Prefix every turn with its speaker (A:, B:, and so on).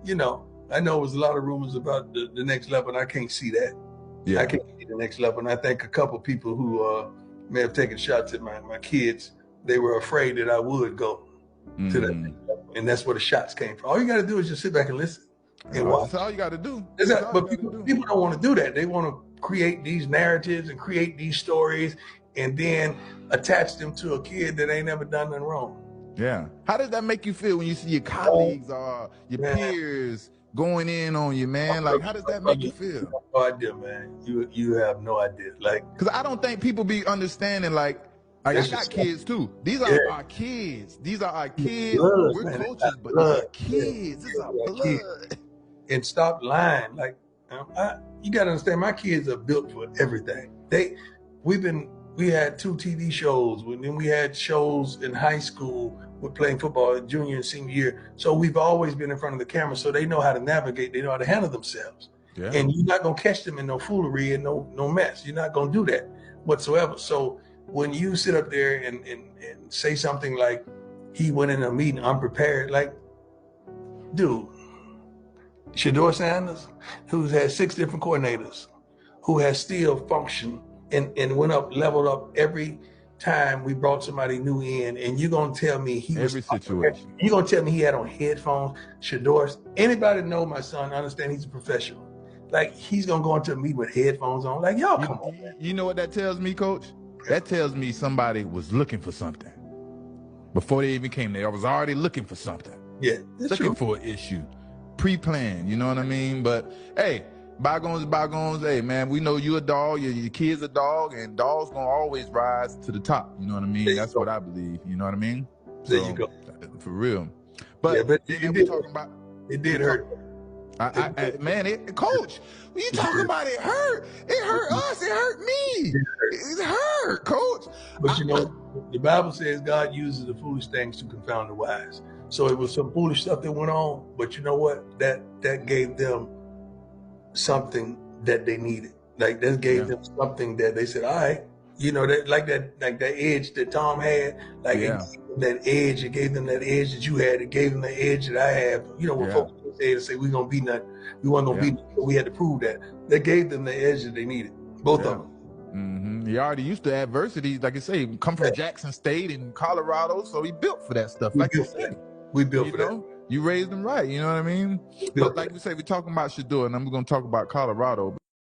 A: I know it was a lot of rumors about the next level, and I can't see that.
B: Yeah.
A: I can't see the next level. And I think a couple people who may have taken shots at my kids, they were afraid that I would go to that next level. And that's where the shots came from. All you got to do is just sit back and listen and watch.
B: That's all you got to do.
A: But people don't want to do that. They want to create these narratives and create these stories and then attach them to a kid that ain't never done nothing wrong.
B: Yeah. How does that make you feel when you see your colleagues or your peers going in on you, man? Like, how does that make you feel?
A: No idea, man. You have no idea. Like,
B: because I don't think people be understanding. Like I got kids too. These are our kids. These are our kids.
A: Blood,
B: we're
A: man.
B: coaches, but these are kids. This is our blood.
A: And stop lying. Like, you got to understand, my kids are built for everything. We had 2 TV shows. Then we had shows in high school. We're playing football junior and senior year. So we've always been in front of the camera. So they know how to navigate. They know how to handle themselves.
B: Yeah.
A: And you're not going to catch them in no foolery and no mess. You're not going to do that whatsoever. So when you sit up there and say something like, he went in a meeting unprepared, like, dude, Shedeur Sanders, who's had 6 different coordinators, who has still functioned and went up, leveled up every time we brought somebody new in, and you're gonna tell me
B: every situation.
A: You're gonna tell me he had on headphones. Shedeur, anybody know my son, understand he's a professional. Like, he's gonna go into a meeting with headphones on. Like, y'all come on, man.
B: You know what that tells me, Coach? That tells me somebody was looking for something before they even came there. I was already looking for something.
A: Yeah,
B: looking for an issue, pre-planned. You know what I mean? But hey, bygones are bygones. Hey, man, we know you a dog. Your kid's a dog, and dogs gonna always rise to the top. You know what I mean? That's what I believe. You know what I mean?
A: There you go.
B: For real. But we talking about
A: it did hurt.
B: Coach, when you talking about it hurt us, it hurt me. It hurt, Coach.
A: But the Bible says God uses the foolish things to confound the wise. So it was some foolish stuff that went on, but you know what? That gave them something that they needed. Like, that gave them something that they said, all right, that edge that Tom had, like that edge, it gave them that edge that you had, it gave them the edge that I have. When folks say we're gonna be nothing, we weren't gonna be nothing, but we had to prove that. That gave them the edge that they needed, both of them.
B: Mm-hmm. He already used to adversity, like I say, come from Jackson State and Colorado, so he built for that stuff.
A: We built for that.
B: You raised him right, you know what I mean? But like we say, we're talking about Shedeur, and I'm going to talk about Colorado.